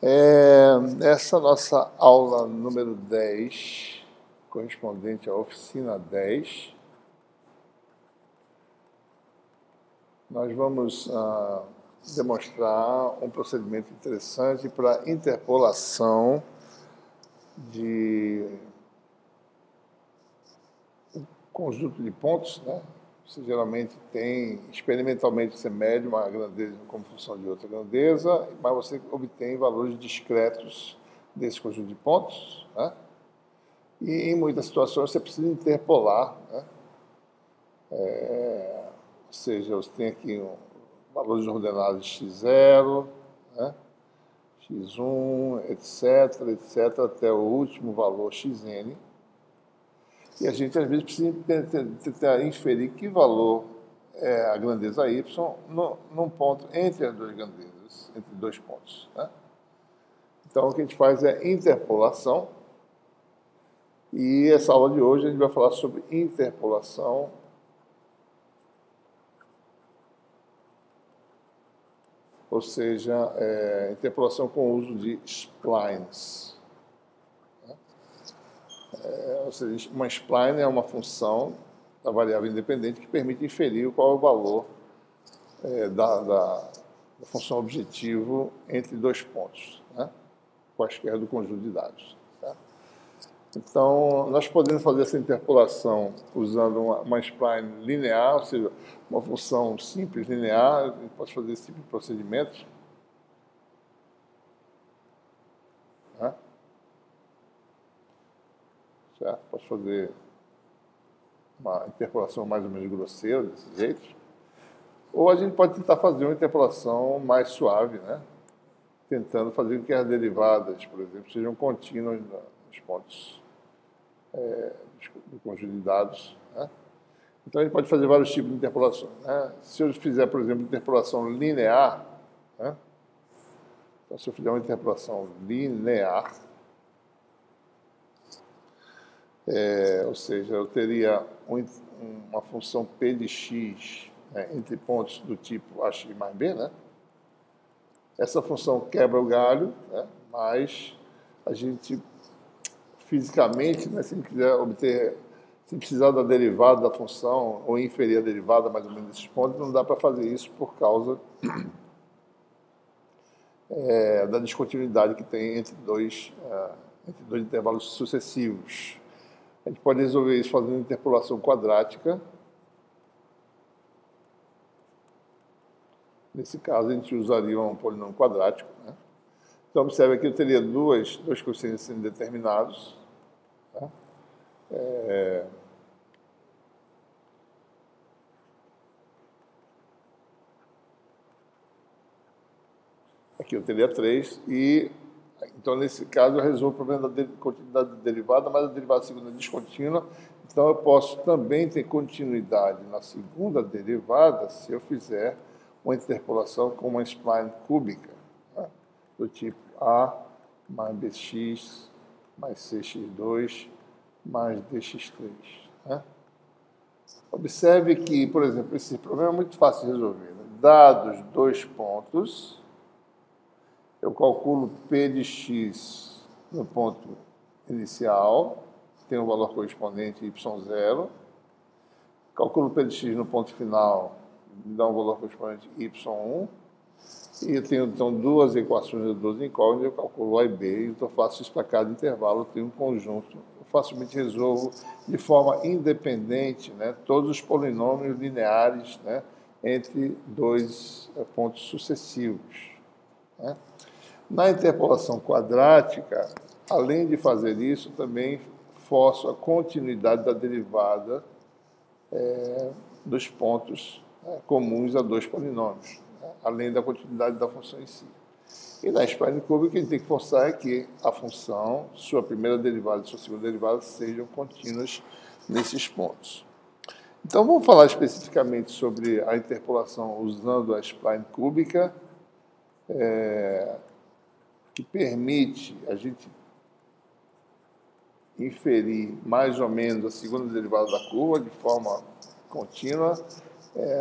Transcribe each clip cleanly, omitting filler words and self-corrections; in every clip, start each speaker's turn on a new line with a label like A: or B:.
A: Essa nossa aula número 10, correspondente à oficina 10, nós vamos demonstrar um procedimento interessante para interpolação de um conjunto de pontos, né? Você geralmente tem, experimentalmente, você mede uma grandeza como função de outra grandeza, mas você obtém valores discretos desse conjunto de pontos, né? E em muitas situações você precisa interpolar, né? Ou seja, você tem aqui valores ordenados x0, né? x1, etc, até o último valor xn. E a gente, às vezes, precisa tentar inferir que valor é a grandeza y num ponto entre as duas grandezas, entre dois pontos, né? Então, o que a gente faz é interpolação. E essa aula de hoje a gente vai falar sobre interpolação ou seja, interpolação com o uso de splines. Ou seja, uma spline é uma função da variável independente que permite inferir qual é o valor da função objetivo entre dois pontos, né? Quaisquer do conjunto de dados. Tá? Então, nós podemos fazer essa interpolação usando uma spline linear, ou seja, uma função simples linear. A gente pode fazer esse tipo de procedimento. Né? Certo? Pode fazer uma interpolação mais ou menos grosseira, desse jeito. Ou a gente pode tentar fazer uma interpolação mais suave, né? Tentando fazer com que as derivadas, por exemplo, sejam contínuas nos pontos do conjunto de dados. Né? Então, a gente pode fazer vários tipos de interpolações. Né? Se eu fizer, por exemplo, interpolação linear, né? Então, se eu fizer uma interpolação linear, ou seja, eu teria uma função p de x, né, entre pontos do tipo ax mais b, né? Essa função quebra o galho, né, mas a gente, fisicamente, né, se a gente quiser obter, se precisar da derivada da função ou inferir a derivada mais ou menos desses pontos, não dá para fazer isso por causa da descontinuidade que tem entre dois intervalos sucessivos. A gente pode resolver isso fazendo interpolação quadrática. Nesse caso, a gente usaria um polinômio quadrático. Né? Então, observe aqui, eu teria dois coeficientes indeterminados. Tá? Aqui eu teria 3 e... Então, nesse caso, eu resolvo o problema da continuidade da derivada, mas a derivada segunda é descontínua. Então, eu posso também ter continuidade na segunda derivada se eu fizer uma interpolação com uma spline cúbica, né? Do tipo A mais bx mais cx2 mais dx3. Né? Observe que, por exemplo, esse problema é muito fácil de resolver. Né? Dados dois pontos, eu calculo P de x no ponto inicial, tem um valor correspondente y0. Calculo P de x no ponto final, me dá um valor correspondente y1. E eu tenho, então, duas equações de duas incógnitas, eu calculo A e B, então eu faço isso para cada intervalo, eu tenho um conjunto. Eu facilmente resolvo de forma independente, né, todos os polinômios lineares, né, entre dois pontos sucessivos. Né? Na interpolação quadrática, além de fazer isso, também forço a continuidade da derivada dos pontos comuns a dois polinômios, né, além da continuidade da função em si. E na spline cúbica, o que a gente tem que forçar é que a função, sua primeira derivada e sua segunda derivada sejam contínuas nesses pontos. Então, vamos falar especificamente sobre a interpolação usando a spline cúbica, que permite a gente inferir mais ou menos a segunda derivada da curva de forma contínua.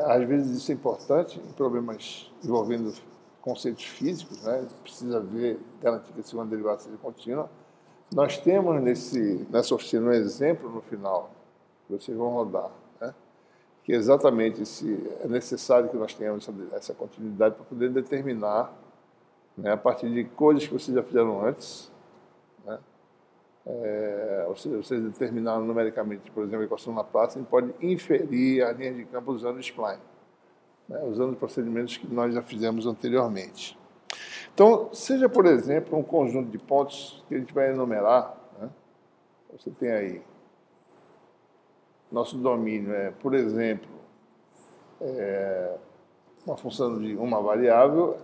A: Às vezes isso é importante em problemas envolvendo conceitos físicos, né? Precisa ver, garantir que a segunda derivada seja contínua. Nós temos nessa oficina um exemplo no final, que vocês vão rodar, né? Que exatamente é necessário que nós tenhamos essa continuidade para poder determinar, né, a partir de coisas que vocês já fizeram antes, né? Ou seja, vocês determinaram numericamente, por exemplo, a equação Laplace, a gente pode inferir a linha de campo usando o spline, né, usando procedimentos que nós já fizemos anteriormente. Então, seja, por exemplo, um conjunto de pontos que a gente vai enumerar, né? Você tem aí, nosso domínio é, por exemplo, uma função de uma variável.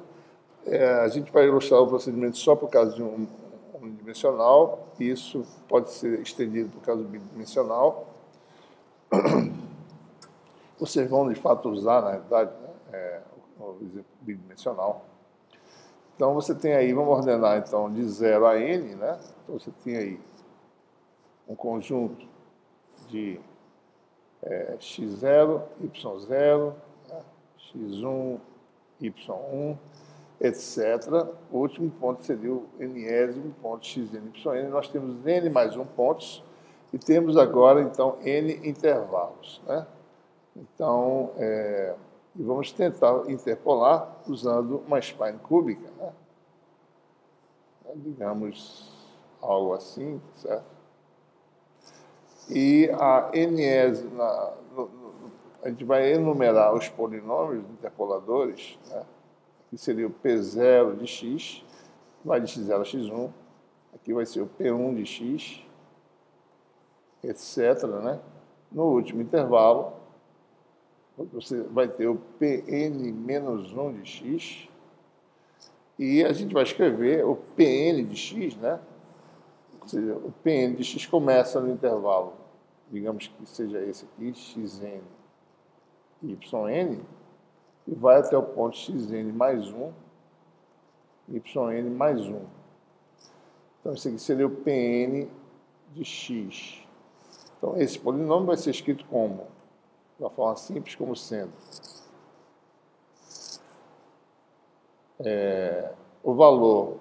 A: A gente vai ilustrar o procedimento só por causa de um unidimensional, e isso pode ser estendido por causa do bidimensional. Vocês vão, de fato, usar, na verdade, né, o exemplo bidimensional. Então, você tem aí, vamos ordenar, então, de 0 a n, né? Então, você tem aí um conjunto de x0, y0, né, x1, y1, etc. O último ponto seria o nésimo ponto xn, yn. Nós temos n mais 1 pontos e temos agora, então, n intervalos, né? Então, vamos tentar interpolar usando uma spline cúbica, né? Digamos algo assim, certo? E a a gente vai enumerar os polinômios interpoladores, né? Que seria o P0 de x, vai de x0 a x1, aqui vai ser o P1 de x, etc., né? No último intervalo, você vai ter o Pn menos 1 de x, e a gente vai escrever o Pn de x, né? Ou seja, o Pn de x começa no intervalo, digamos que seja esse aqui, xn, yn, e vai até o ponto xn mais 1, yn mais 1. Então, esse aqui seria o Pn de x. Então, esse polinômio vai ser escrito como, de uma forma simples, como sendo o valor,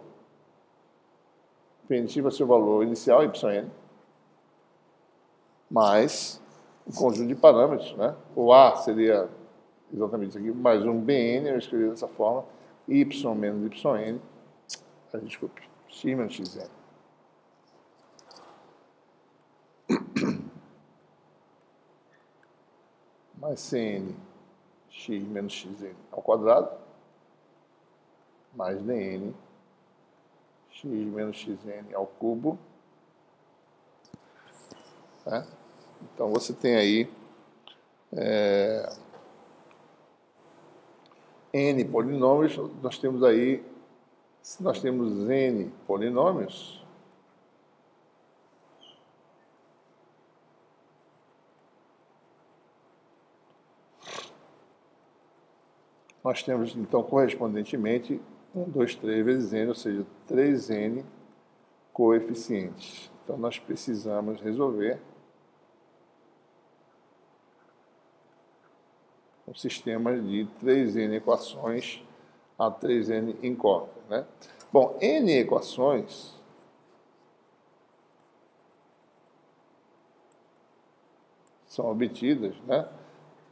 A: Pn vai ser o valor inicial, yn, mais um conjunto de parâmetros, né? O A seria exatamente isso aqui, mais um Bn, eu escrevi dessa forma, y menos yn, desculpe, x menos xn. Mais Cn, x menos xn ao quadrado, mais Dn, x menos xn ao cubo. Né? Então, você tem aí n polinômios. Nós temos aí, se nós temos n polinômios, nós temos, então, correspondentemente, 1, 2, 3 vezes n, ou seja, 3n coeficientes. Então, nós precisamos resolver um sistema de 3n equações a 3n incógnitas, né? Bom, n equações são obtidas, né,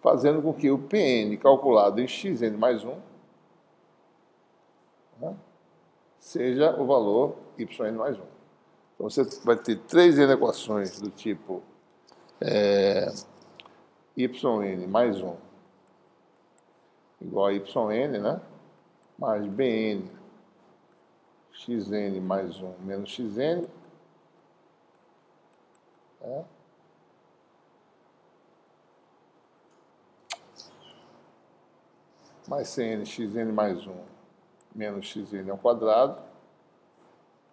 A: fazendo com que o Pn calculado em xn mais 1, né, seja o valor yn mais 1. Então, você vai ter 3n equações do tipo yn mais 1 igual a yn, né, mais bn xn mais 1 menos xn, né, mais cn xn mais 1 menos xn ao quadrado,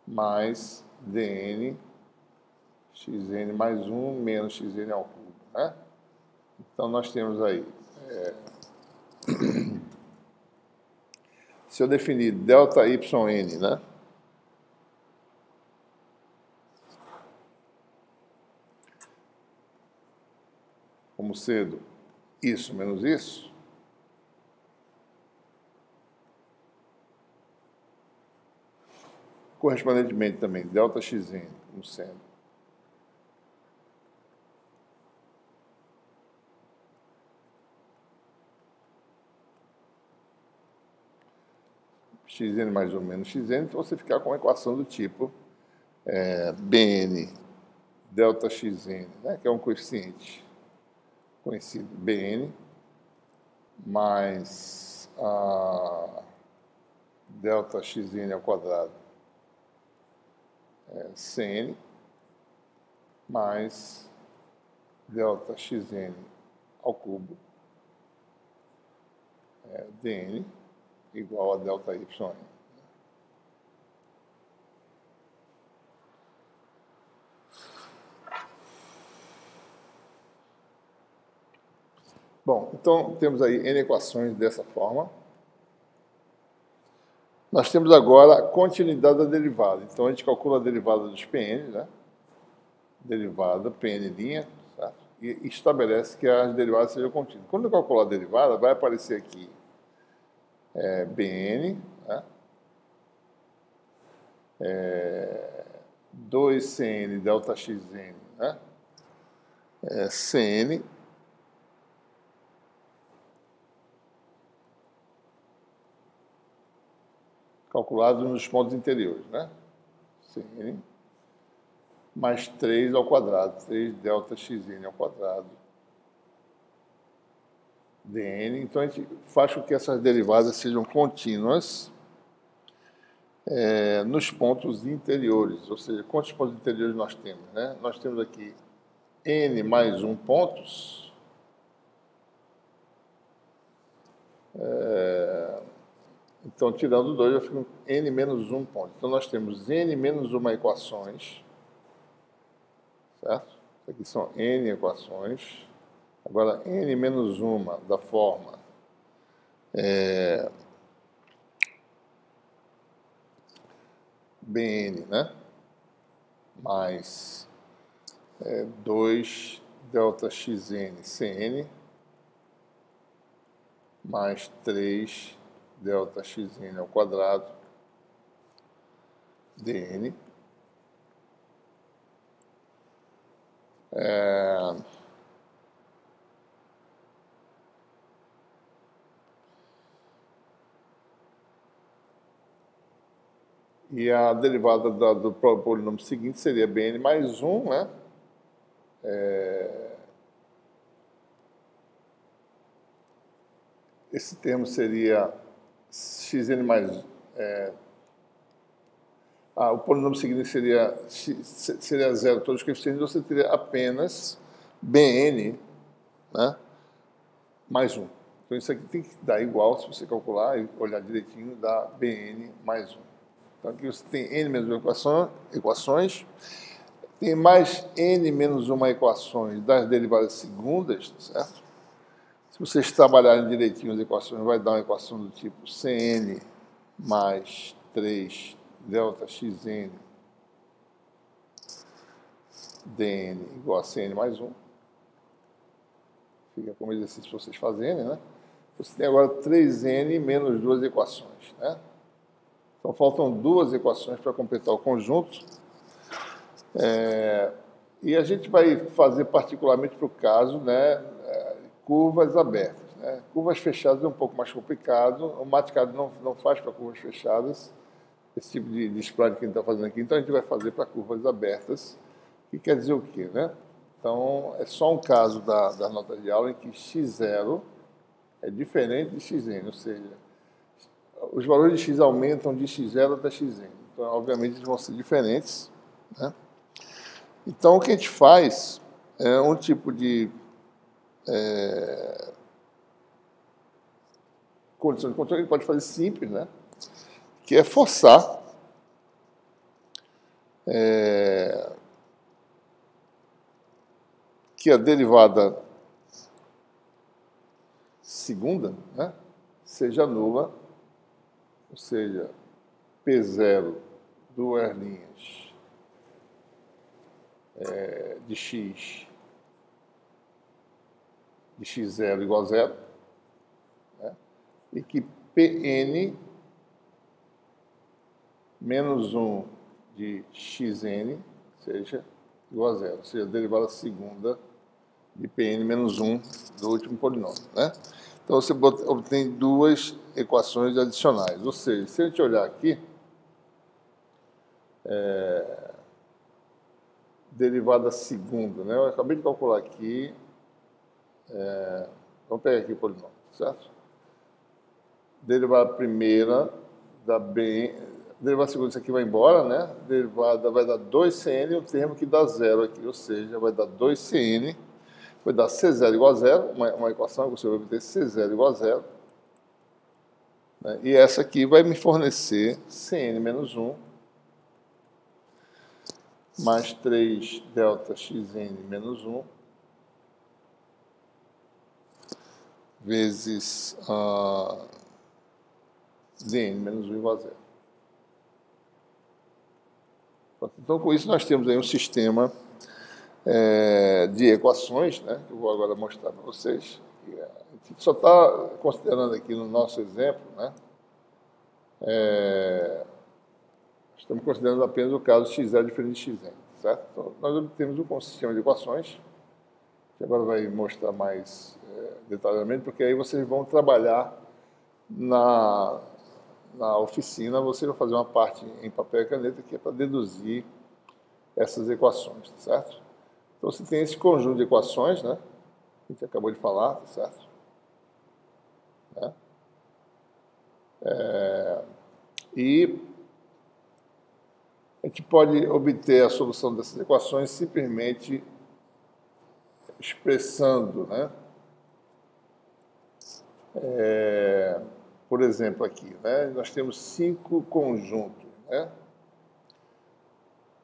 A: mais dn xn mais 1 menos xn ao cubo, né? Então, nós temos aí, se eu definir delta yn, né, como sendo isso menos isso, correspondentemente também, ΔXn como sendo xn mais 1 menos xn, então você ficar com uma equação do tipo Bn ΔXn, né, que é um coeficiente conhecido, Bn mais a ΔXn ao quadrado, Cn, mais ΔXn ao cubo, Dn, igual a ΔYn. Bom, então temos aí N equações dessa forma. Nós temos agora a continuidade da derivada. Então a gente calcula a derivada dos Pn, né? Derivada Pn', certo? E estabelece que as derivadas sejam contínuas. Quando eu calcular a derivada, vai aparecer aqui Bn, né? 2Cn ΔXn, né? Cn calculado nos pontos interiores, né? Cn mais 3 ao quadrado, 3 ΔXn ao quadrado, Dn. Então, a gente faz com que essas derivadas sejam contínuas nos pontos interiores. Ou seja, quantos pontos interiores nós temos, né? Nós temos aqui n mais 1 pontos. Então, tirando 2, eu fico n menos 1 ponto. Então, nós temos n menos 1 equações, certo? Aqui são n equações. Agora, n menos 1 da forma Bn, né? Mais 2 ΔXn Cn mais 3 ΔXn ao quadrado Dn. E a derivada do polinômio seguinte seria Bn mais 1, né? Esse termo seria xn mais... o polinômio seguinte seria zero, todos os coeficientes, você teria apenas Bn, né? Mais 1. Então, isso aqui tem que dar igual, se você calcular e olhar direitinho, dá Bn mais 1. Então, aqui você tem n menos 1 equações, tem mais n menos 1 equações das derivadas segundas, certo? Se vocês trabalharem direitinho as equações, vai dar uma equação do tipo Cn mais 3 ΔXn Dn igual a Cn mais 1. Fica como exercício para vocês fazerem, né? Você tem agora 3n menos 2 equações, né? Então, faltam 2 equações para completar o conjunto. E a gente vai fazer particularmente para o caso, né, curvas abertas, né? Curvas fechadas é um pouco mais complicado. O Mathcad não faz para curvas fechadas esse tipo de slide que a gente está fazendo aqui. Então, a gente vai fazer para curvas abertas, que quer dizer o quê, né? Então, é só um caso da nota de aula em que x0 é diferente de xn, ou seja, os valores de x aumentam de x0 até xn. Então, obviamente, eles vão ser diferentes, né? Então, o que a gente faz é um tipo de condição de controle que pode fazer simples, né? Que é forçar que a derivada segunda, né, seja nula, ou seja, P0 duas linhas de x de x0 igual a 0, né, e que Pn menos 1 de xn seja igual a zero, ou seja, a derivada segunda de Pn menos 1 do último polinômio, né? Então, você obtém duas equações adicionais. Ou seja, se a gente olhar aqui, derivada segunda, né? Eu acabei de calcular aqui, vamos pegar aqui o polinômio, certo? Derivada primeira da B, derivada segunda, isso aqui vai embora, né? Derivada vai dar 2cn, o termo que dá zero aqui, ou seja, vai dar 2cn, vai dar C0 igual a zero, uma equação que você vai obter C0 igual a zero, né? E essa aqui vai me fornecer Cn menos 1 mais 3 delta xn menos 1 vezes Dn menos 1 igual a zero. Então, com isso, nós temos aí um sistema de equações, né, que eu vou agora mostrar para vocês. A gente só está considerando aqui no nosso exemplo, né, estamos considerando apenas o caso x0 diferente de xn, certo? Então, nós obtemos um sistema de equações, que agora vai mostrar mais detalhadamente, porque aí vocês vão trabalhar na oficina, vocês vão fazer uma parte em papel e caneta que é para deduzir essas equações, certo? Então, você tem esse conjunto de equações, né? A gente acabou de falar, certo? Né? E a gente pode obter a solução dessas equações simplesmente expressando, né? Por exemplo, aqui, né? Nós temos 5 conjuntos, né?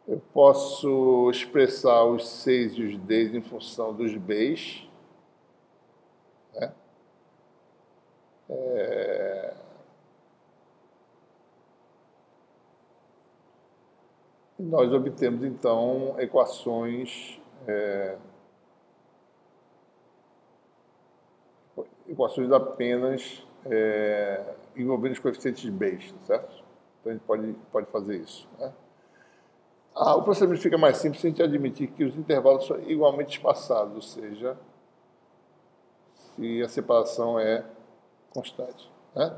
A: Eu posso expressar os Cs e os Ds em função dos Bs, né? E nós obtemos, então, equações apenas envolvendo os coeficientes de Bs, certo? Então, a gente pode fazer isso, né? O procedimento fica mais simples se a gente admitir que os intervalos são igualmente espaçados, ou seja, se a separação é constante, né?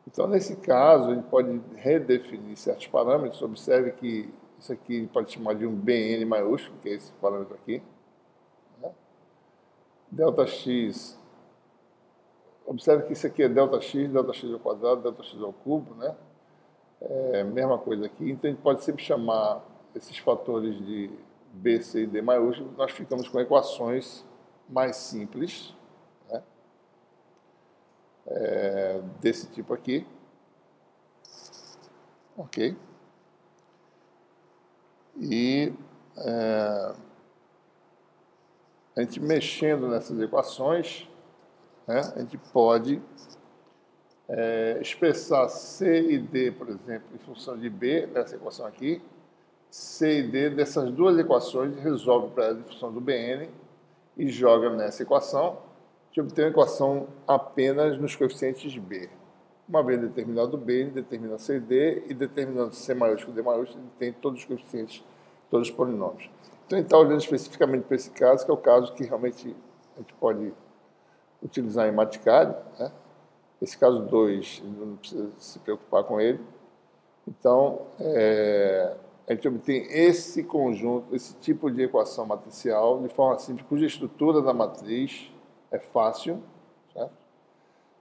A: Então, nesse caso, a gente pode redefinir certos parâmetros. Observe que isso aqui pode chamar de um Bn maiúsculo, que é esse parâmetro aqui, né? Delta x, observe que isso aqui é delta x ao quadrado, delta x ao cubo, né? Mesma coisa aqui. Então, a gente pode sempre chamar esses fatores de B, C e D maiúsculos. Nós ficamos com equações mais simples, né? Desse tipo aqui. Ok? E a gente mexendo nessas equações, né, a gente pode expressar C e D, por exemplo, em função de B, nessa equação aqui. C e D dessas duas equações resolve para elas em função do Bn e joga nessa equação, que obtém uma equação apenas nos coeficientes de B. Uma vez determinado B, determina C e D, e determinando C maiúsculo e D maiúsculo, ele tem todos os coeficientes, todos os polinômios. Então, a gente está olhando especificamente para esse caso, que é o caso que realmente a gente pode utilizar em Mathcad, né? Esse caso 2, não precisa se preocupar com ele. Então, a gente obtém esse conjunto, esse tipo de equação matricial, de forma simples, cuja estrutura da matriz é fácil, certo?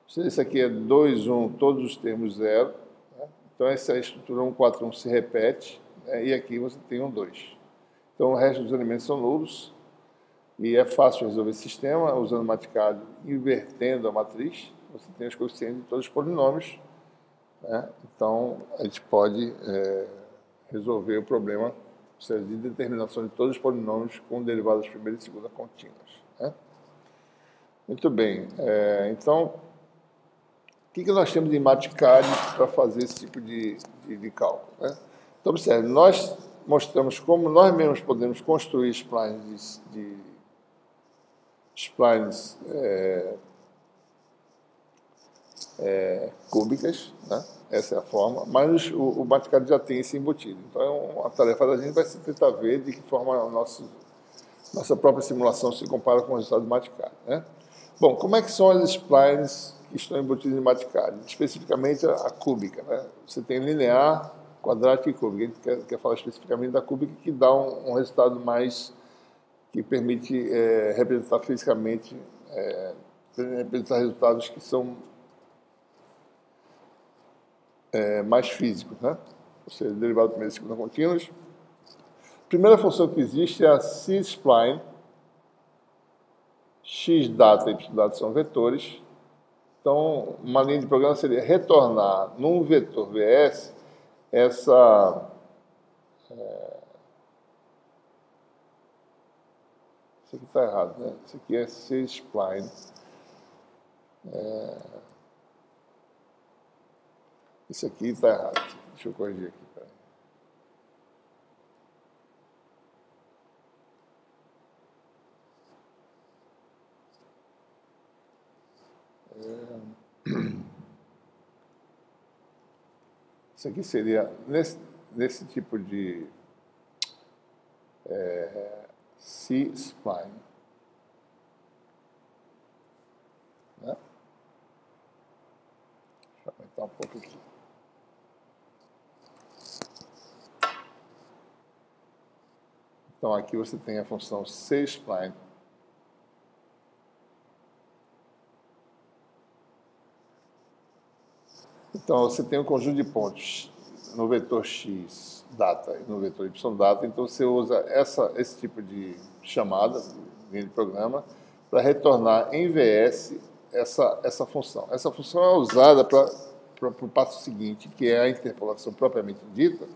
A: Se isso aqui é 2, 1, todos os termos 0, né? Então essa estrutura 1, 4, 1 se repete, né? E aqui você tem um 2. Então o resto dos elementos são nulos, e é fácil resolver esse sistema usando o Mathcad, invertendo a matriz. Você tem os coeficientes de todos os polinômios, né? Então a gente pode resolver o problema, ou seja, de determinação de todos os polinômios com derivadas primeira e segunda contínuas, né? Muito bem. Então, o que nós temos em Mathcad para fazer esse tipo de cálculo, né? Então, observe, nós mostramos como nós mesmos podemos construir splines cúbicas, né? Essa é a forma, mas o Mathcad já tem esse embutido. Então, a tarefa da gente vai ser tentar ver de que forma a nossa própria simulação se compara com o resultado do Mathcad, né? Bom, como é que são as splines que estão embutidas em Mathcad? Especificamente a cúbica, né? Você tem linear, quadrática e cúbica. A gente quer falar especificamente da cúbica, que dá um resultado mais que permite representar fisicamente, representar resultados que são mais físicos, né? Ou seja, derivada primeira e segunda contínuas. A primeira função que existe é a C-spline. X data e Y data são vetores. Então, uma linha de programa seria retornar num vetor VS essa... Isso aqui está errado, né? Isso aqui é C-spline. Isso aqui está errado. Deixa eu corrigir aqui. Isso aqui seria, nesse tipo de C-spline. Né? Deixa eu aumentar um pouco aqui. Então, aqui você tem a função C-spline. Então, você tem um conjunto de pontos no vetor x data e no vetor y data. Então, você usa esse tipo de chamada, linha de programa, para retornar em VS essa função. Essa função é usada para o passo seguinte, que é a interpolação propriamente dita,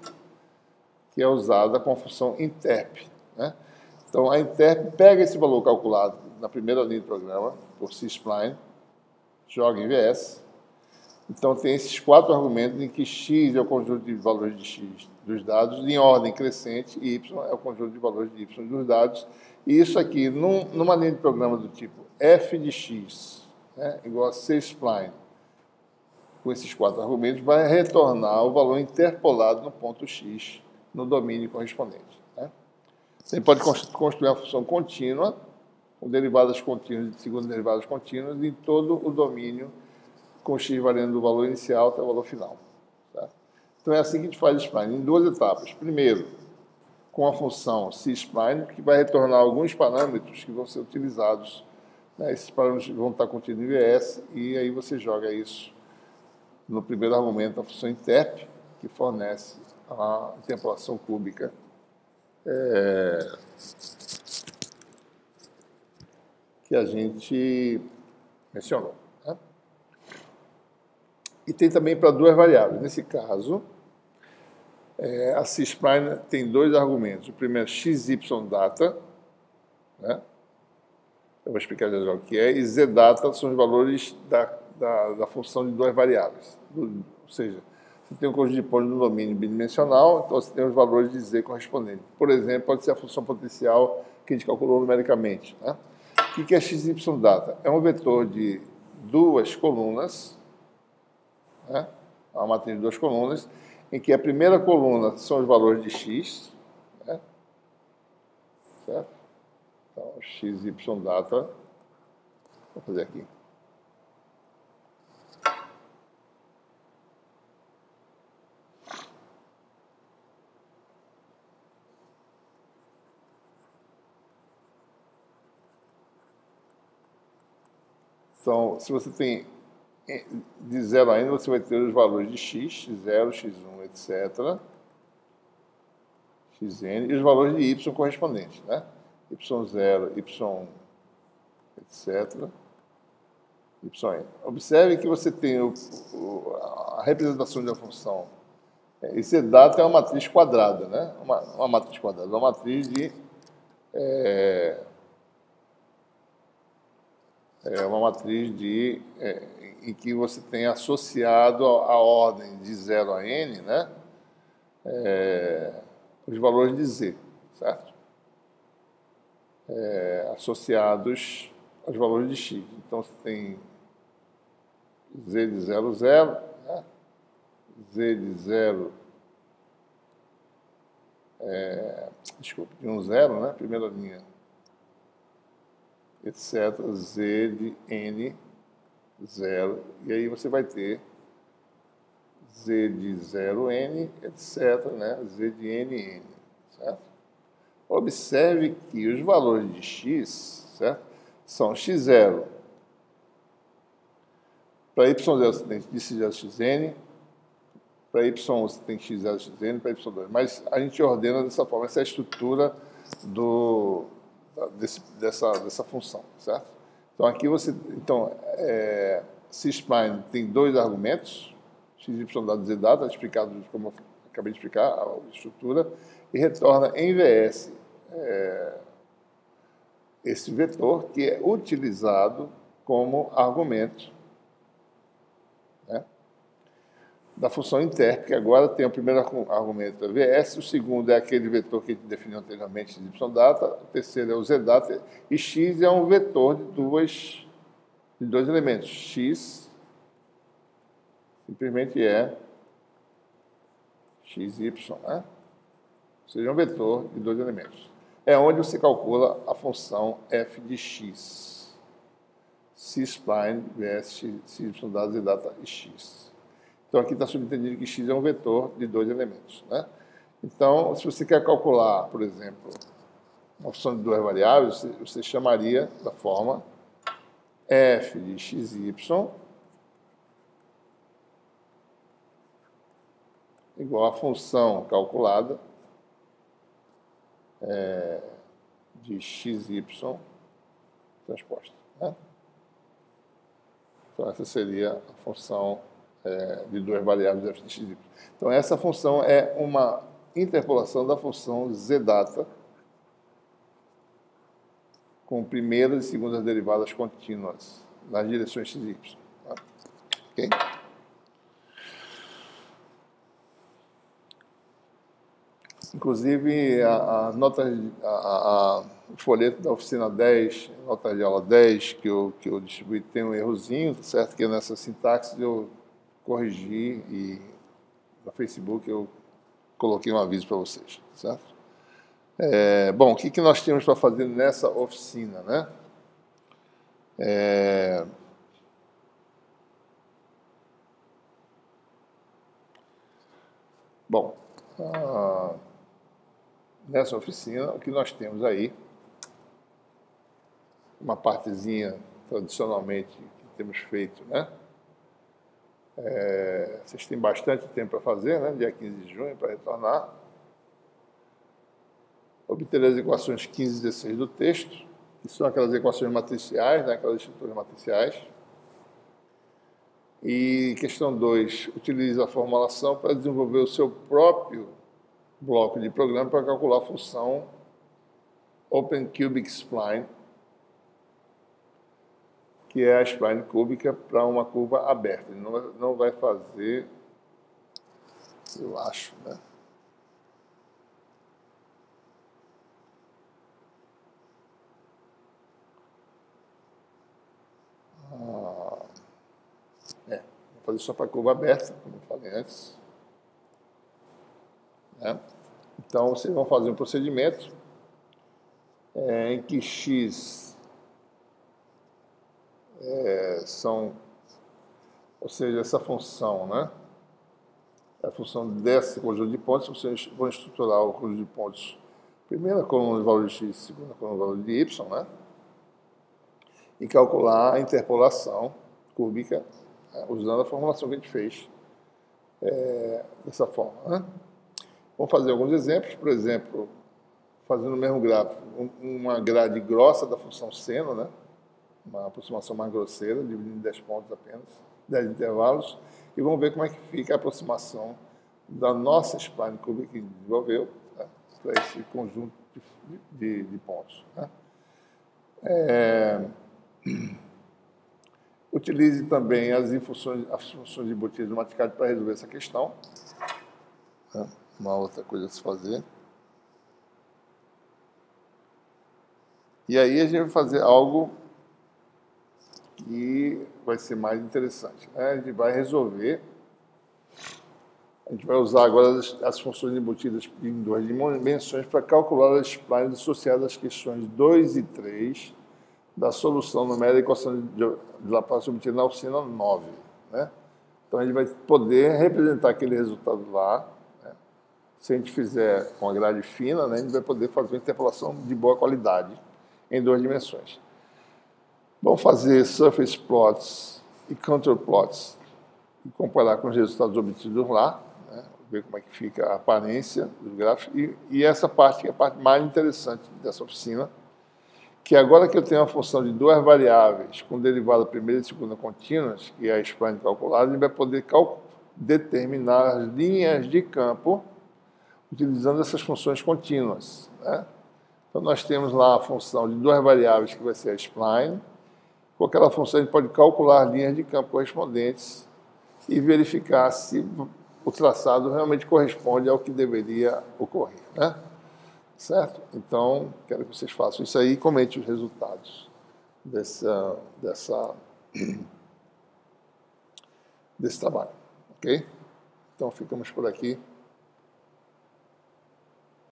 A: que é usada com a função interp, né? Então, a interp pega esse valor calculado na primeira linha de programa, por C-spline, joga em VS. Então, tem esses 4 argumentos em que x é o conjunto de valores de x dos dados em ordem crescente e y é o conjunto de valores de y dos dados. E isso aqui, numa linha de programa do tipo f de x, né, igual a C-spline, com esses 4 argumentos, vai retornar o valor interpolado no ponto x no domínio correspondente. Né? Você pode construir uma função contínua, com derivadas contínuas e segundas derivadas contínuas, em todo o domínio, com x variando do valor inicial até o valor final. Tá? Então, é assim que a gente faz spline, em 2 etapas. Primeiro, com a função C-spline, que vai retornar alguns parâmetros que vão ser utilizados. Né? Esses parâmetros vão estar contidos em VS, e aí você joga isso no primeiro argumento, a função interp, que fornece a interpolação cúbica que a gente mencionou. Né? E tem também para 2 variáveis. Nesse caso, a C-spline tem 2 argumentos. O primeiro é xy data, né? Eu vou explicar já o que é, e z data são os valores da função de 2 variáveis. Ou seja, você tem um conjunto de pontos no domínio bidimensional, então você tem os valores de z correspondentes. Por exemplo, pode ser a função potencial que a gente calculou numericamente. Né? O que é xy data? É um vetor de 2 colunas, né? Uma matriz de 2 colunas, em que a primeira coluna são os valores de x, né? Certo? Então, xy data, vou fazer aqui. Então, se você tem de 0 a n, você vai ter os valores de x, x0, x1, etc., xn, e os valores de y correspondentes, né? y0, y1, etc., yn. Observe que você tem a representação de uma função. Esse dado é uma matriz quadrada, né? Uma matriz quadrada, uma matriz de... uma matriz em que você tem associado a ordem de 0 a n, né? Os valores de z, certo? Associados aos valores de x. Então, você tem Z de 0, 0, né? Z de 0, desculpa, de 1, 0, né? Primeira linha, etc. Z de N, 0. E aí você vai ter Z de 0N, etc., né? Z de NN, certo? Observe que os valores de x, certo? São x0. Para y0 você tem x0xn, para y1 você tem x0xn, para y2. Mas a gente ordena dessa forma, essa é a estrutura dessa função, certo? Então aqui você, C-spline tem dois argumentos, x, y dado, z dado, explicado como eu acabei de explicar, a estrutura, e retorna em VS esse vetor que é utilizado como argumento, né, da função interp, que agora tem o primeiro argumento é VS, o segundo é aquele vetor que a gente definiu anteriormente, de y data, o terceiro é o z data, e x é um vetor de dois elementos. X simplesmente é xy, né? Ou seja, um vetor de dois elementos. É onde você calcula a função f de x. C-spline vs y dado, z data e x. Então, aqui está subentendido que x é um vetor de dois elementos, né? Então, se você quer calcular, por exemplo, uma função de duas variáveis, você chamaria da forma f de xy igual à função calculada de xy transposta, né? Então, essa seria a função de duas variáveis f de xy. Então, essa função é uma interpolação da função z data com primeiras e segundas derivadas contínuas nas direções x e y. Tá? Ok? Inclusive, o folheto da oficina 10, nota de aula 10, que eu distribuí, tem um errozinho, certo? Que nessa sintaxe eu corrigi e no Facebook eu coloquei um aviso para vocês, certo? Bom, o que nós temos para fazer nessa oficina, né? Nessa oficina, o que nós temos aí, uma partezinha tradicionalmente que temos feito, né? Vocês têm bastante tempo para fazer, né? Dia 15 de junho, para retornar. Obter as equações 15 e 16 do texto, que são aquelas equações matriciais, né? Aquelas estruturas matriciais. E questão 2, utilize a formulação para desenvolver o seu próprio bloco de programa para calcular a função Open Cubic Spline, que é a spline cúbica para uma curva aberta. Ele não vai fazer, eu acho, né? Vou fazer só para curva aberta, como eu falei antes. Né? Então, vocês vão fazer um procedimento em que x ou seja, essa função, né? A função desse conjunto de pontos, vocês vão estruturar o conjunto de pontos, primeira coluna de valor de x, segunda coluna de valor de y, né? E calcular a interpolação cúbica, né? Usando a formulação que a gente fez dessa forma, né? Vamos fazer alguns exemplos, por exemplo, fazendo o mesmo gráfico, uma grade grossa da função seno, né? Uma aproximação mais grosseira, dividindo em 10 pontos apenas, 10 intervalos, e vamos ver como é que fica a aproximação da nossa spline cúbica que desenvolveu, né? Para esse conjunto de pontos, né? Utilize também as funções de Boutillier do Matricard para resolver essa questão, né? Uma outra coisa a se fazer. E aí a gente vai fazer algo que vai ser mais interessante. A gente vai resolver, a gente vai usar agora as funções embutidas em 2 dimensões para calcular as splines associadas às questões 2 e 3 da solução numérica da equação de Laplace obtida na oficina 9. Né? Então, a gente vai poder representar aquele resultado lá. Né? Se a gente fizer com a grade fina, né, a gente vai poder fazer uma interpolação de boa qualidade em 2 dimensões. Vamos fazer surface plots e contour plots e comparar com os resultados obtidos lá, né? Ver como é que fica a aparência dos gráficos. E essa parte que é a parte mais interessante dessa oficina, que agora que eu tenho uma função de 2 variáveis com derivada primeira e segunda contínuas, que é a spline calculada, a gente vai poder determinar as linhas de campo utilizando essas funções contínuas. Né? Então, nós temos lá a função de 2 variáveis, que vai ser a spline. Com aquela função, a gente pode calcular as linhas de campo correspondentes e verificar se o traçado realmente corresponde ao que deveria ocorrer. Né? Certo? Então, quero que vocês façam isso aí e comentem os resultados desse trabalho. Ok? Então, ficamos por aqui.